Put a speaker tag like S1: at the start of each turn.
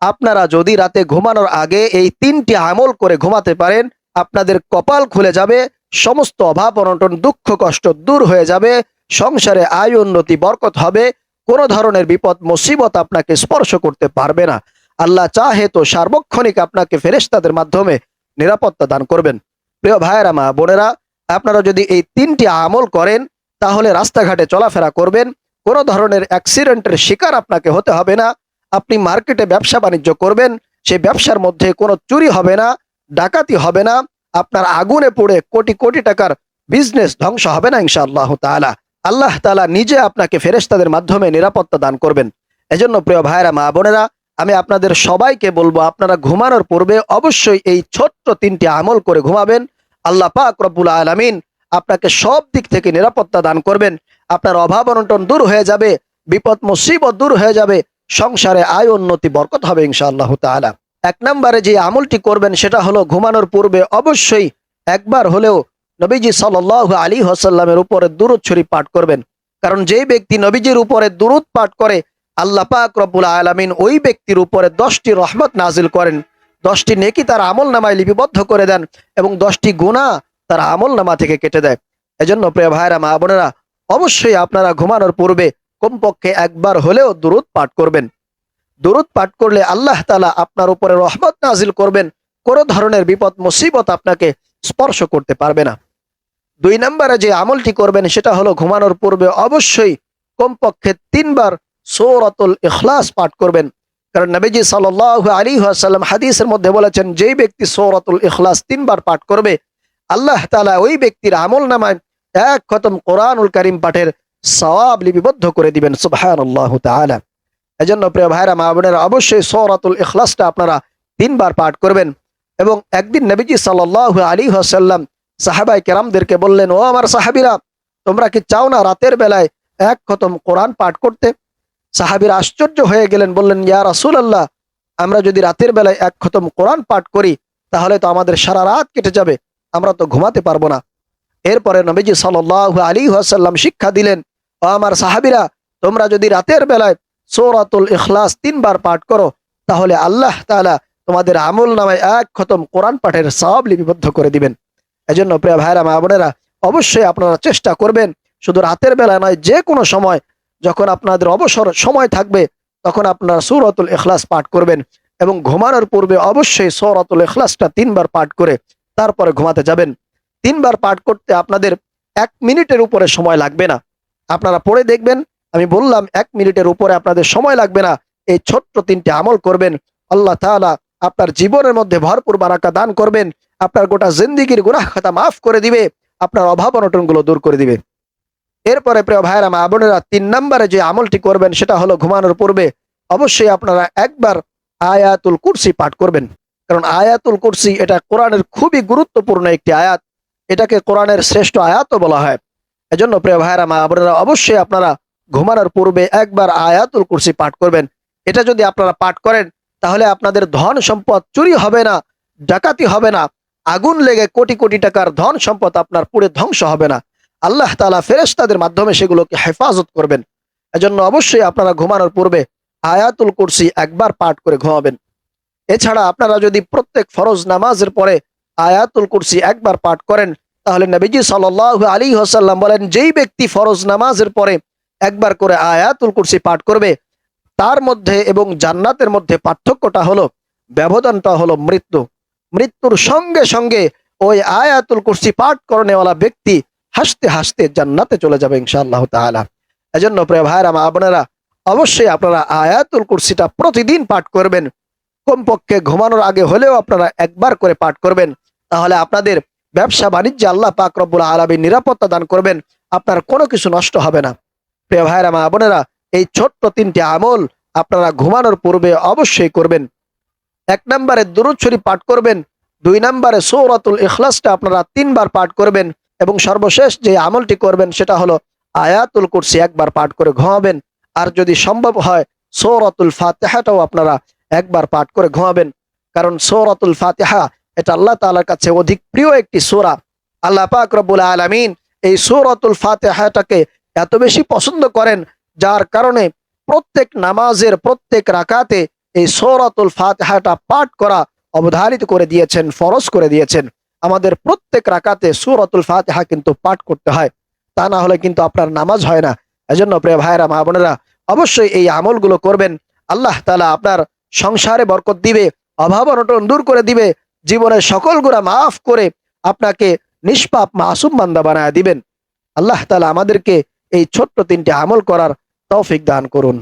S1: আপনারা যদি রাতে ঘুমানোর আগে এই 3টি আমল করে ঘুমাতে পারেন, আপনাদের কপাল খুলে যাবে, সমস্ত অভাব অনটন দুঃখ কষ্ট দূর হয়ে যাবে, সংসারে আয় উন্নতি বরকত হবে, কোনো ধরনের বিপদ মুসিবত আপনাকে স্পর্শ করতে পারবে না। আল্লাহ চাহে তো সার্বক্ষণিক আপনাকে ফেরেশতাদের মাধ্যমে নিরাপত্তা দান করবেন। প্রিয় ভাইয়েরা মা বোনেরা, আপনারা যদি এই 3টি আমল করেন তাহলে রাস্তাঘাটে চলাফেরা করবেন, কোনো ধরনের অ্যাক্সিডেন্টের শিকার আপনাকে হতে হবে না। আপনি মার্কেটে ব্যবসা বাণিজ্য করবেন, সেই ব্যবসার মধ্যে কোনো চুরি হবে না, ডাকাতি হবে না, আপনার আগুনে পড়ে কোটি কোটি টাকার বিজনেস ধ্বংস হবে না ইনশাআল্লাহ তাআলা। আল্লাহ তাআলা নিজে আপনাকে ফেরেশতাদের মাধ্যমে নিরাপত্তা দান করবেন। এজন্য প্রিয় ভাইরা মা বোনেরা, আমি আপনাদের সবাইকে বলবো আপনারা ঘুমানোর পূর্বে অবশ্যই এই ছোট্ট 3টি আমল করে ঘুমাবেন। আল্লাহ পাক রব্বুল আলামিন আপনাকে সব দিক থেকে নিরাপত্তা দান করবেন। আপনার অভাব অনটন দূর হয়ে যাবে, বিপদ মুসিবত দূর হয়ে যাবে, সংসারে আয় উন্নতি বরকত হবে ইনশাআল্লাহ তাআলা। 1 নম্বরে যে আমলটি করবেন সেটা হলো ঘুমানোর পূর্বে অবশ্যই একবার হলেও নবীজি সাল্লাল্লাহু আলাইহি ওয়াসাল্লামের উপরে দুরূদ শরীফ পাঠ করবেন। কারণ যেই ব্যক্তি নবীজির উপরে দুরূদ পাঠ করে আল্লাহ পাক রব্বুল আলামিন ওই ব্যক্তির উপরে 10টি রহমত নাজিল করেন, 10টি নেকি তার আমলনামায় লিপিবদ্ধ করে দেন এবং 10টি গুনাহ তার আমলনামা থেকে কেটে দেয়। এজন্য প্রিয় ভাইরা মা বোনেরা, অবশ্যই আপনারা ঘুমানোর পূর্বে কমপক্ষে একবার হলেও দুরূদ পাঠ করবেন। দুরূদ পাঠ করলে আল্লাহ তাআলা আপনার উপরে রহমত নাজিল করবেন, কোনো ধরনের বিপদ মুসিবত আপনাকে স্পর্শ করতে পারবে না। 2 নম্বরে যে আমলটি করবেন সেটা হলো ঘুমানোর পূর্বে অবশ্যই কমপক্ষে 3 বার সূরাতুল ইখলাস পাঠ করবেন। কারণ নবীজি সাল্লাল্লাহু আলাইহি ওয়াসাল্লাম হাদিসের মধ্যে বলেছেন, যেই ব্যক্তি সূরাতুল ইখলাস 3 বার পাঠ করবে আল্লাহ তাআলা ওই ব্যক্তির আমলনামায় 1 খতম কোরআনুল কারীম পাঠের সওয়াব লিপিবদ্ধ করে দিবেন। সুবহানাল্লাহু তাআলা। এজন্য প্রিয় ভাইরা মা বোনেরা, অবশ্যই সূরাতুল ইখলাসটা আপনারা 3 বার পাঠ করবেন। এবং একদিন নবীজি সাল্লাল্লাহু আলাইহি ওয়াসাল্লাম সাহাবায়ে কেরামদেরকে বললেন, ও আমার সাহাবীরা, তোমরা কি চাও না রাতের বেলায় 1 খতম কোরআন পাঠ করতে? সাহাবীরা আশ্চর্য হয়ে গেলেন, বললেন, ইয়া রাসূলুল্লাহ, আমরা যদি রাতের বেলায় 1 খতম কোরআন পাঠ করি তাহলে তো আমাদের সারা রাত কেটে যাবে, আমরা তো ঘুমাতে পারবো না। এরপরে নবীজি সাল্লাল্লাহু আলাইহি ওয়াসাল্লাম শিক্ষা দিলেন, ও আমার সাহাবীরা, তোমরা যদি রাতের বেলায় সূরাতুল ইখলাস 3 বার পাঠ করো তাহলে আল্লাহ তাআলা তোমাদের আমলনামায় 1 খতম কোরআন পাঠের সওয়াব লিপিবদ্ধ করে দিবেন। এজন্য প্রিয় ভাইরা মা বোনেরা, অবশ্যই আপনারা চেষ্টা করবেন শুধু রাতের বেলা নয়, যে কোনো সময় যখন আপনাদের অবসর সময় থাকবে তখন আপনারা সূরাতুল ইখলাস পাঠ করবেন এবং ঘুমানোর পূর্বে অবশ্যই সূরাতুল ইখলাসটা 3 বার পাঠ করে তারপরে ঘুমাতে যাবেন। 3 বার পাঠ করতে আপনাদের 1 মিনিটের উপরে সময় লাগবে না। আপনারা পড়ে দেখবেন, আমি বললাম 1 মিনিটের উপরে আপনাদের সময় লাগবে না। এই ছোট্ট 3টি আমল করবেন, আল্লাহ তাআলা আপনার জীবনের মধ্যে ভরপুর বারাকা দান করবেন, আপনার গোটা জিন্দেগীর গুনাহ খাতা মাফ করে দিবে, আপনার অভাব অনটনগুলো দূর করে দিবে। এরপরে প্রিয় ভাইরা মা বোনেরা, 3 নম্বরে যে আমলটি করবেন সেটা হলো ঘুমানোর পূর্বে অবশ্যই আপনারা একবার আয়াতুল কুরসি পাঠ করবেন। কারণ আয়াতুল কুরসি এটা কোরআনের খুবই গুরুত্বপূর্ণ একটি আয়াত, এটাকে কোরআনের শ্রেষ্ঠ আয়াতও বলা হয়। এজন্য প্রিয় ভাইরা মা বোনেরা, অবশ্যই আপনারা ঘুমানোর পূর্বে একবার আয়াতুল কুরসি পাঠ করবেন। এটা যদি আপনারা পাঠ করেন তাহলে আপনাদের ধন সম্পদ চুরি হবে না, ডাকাতি হবে না, আগুন লেগে কোটি কোটি টাকার ধন সম্পদ আপনার পুড়ে ধ্বংস হবে না। আল্লাহ তাআলা ফেরেশতাদের মাধ্যমে সেগুলোকে হেফাজত করবেন। এজন্য অবশ্যই আপনারা ঘুমানোর পূর্বে আয়াতুল কুরসি একবার পাঠ করে ঘুমাবেন। এছাড়া আপনারা যদি প্রত্যেক ফরজ নামাজের পরে আয়াতুল কুরসি একবার পাঠ করেন তাহলে নবীজি সাল্লাল্লাহু আলাইহি ওয়াসাল্লাম বলেন, যেই ব্যক্তি ফরজ নামাজের পরে একবার করে আয়াতুল কুরসি পাঠ করবে তার মধ্যে এবং জান্নাতের মধ্যে পার্থক্যটা হলো, ব্যবধানটা হলো মৃত্যুর সঙ্গে সঙ্গে ওই আয়াতুল কুরসি পাঠ করনেওয়ালা ব্যক্তি হাসতে হাসতে জান্নাতে চলে যাবে ইনশাআল্লাহ তাআলা। এজন্য প্রিয় ভাইরা মা বোনেরা, অবশ্যই আপনারা আয়াতুল কুরসিটা প্রতিদিন পাঠ করবেন। কমপক্ষে ঘুমানোর আগে হলেও আপনারা একবার করে পাঠ করবেন, তাহলে আপনাদের ব্যবসা বাণিজ্যে আল্লাহ পাক রব্বুল আলামিন নিরাপত্তা দান করবেন, আপনার কোনো কিছু নষ্ট হবে না। প্রিয় ভাইরা মা বোনেরা, এই ছোট্ট 3টি আমল আপনারা ঘুমানোর পূর্বে অবশ্যই করবেন। 1 নম্বরে দুরূদ শরীফ পাঠ করবেন, 2 নম্বরে সূরাতুল ইখলাসটা আপনারা 3 বার পাঠ করবেন এবং সর্বশেষ যে আমলটি করবেন সেটা হলো আয়াতুল কুরসি একবার পাঠ করে ঘুমাবেন। আর যদি সম্ভব হয় সূরাতুল ফাতিহাটাও আপনারা একবার পাঠ করে ঘুমাবেন। কারণ সূরাতুল ফাতিহা এটা আল্লাহ তাআলার কাছে অধিক প্রিয় একটি সূরা। আল্লাহ পাক রব্বুল আলামিন এই সূরাতুল ফাতিহাটাকে এত বেশি পছন্দ করেন যার কারণে প্রত্যেক নামাজের প্রত্যেক রাকাতে এই সূরাতুল ফাতিহাটা পাঠ করা অবধারিত করে দিয়েছেন, ফরজ করে দিয়েছেন। আমাদের প্রত্যেক রাকাতে সূরাতুল ফাতিহা কিন্তু পাঠ করতে হয়, তা না হলে কিন্তু আপনার নামাজ হয় না। এজন্য প্রিয় ভাইয়েরা, মা বোনেরা, অবশ্যই এই আমলগুলো করবেন। আল্লাহ তাআলা আপনার সংসারে বরকত দিবে, অভাব অনটন দূর করে দিবে, জীবনের সকল গুনাহ মাফ করে আপনাকে নিষ্পাপ মাসুম বান্দা বানায় দিবেন। আল্লাহ তাআলা আমাদেরকে এই ছোট্ট 3টি আমল করার তৌফিক দান করুন।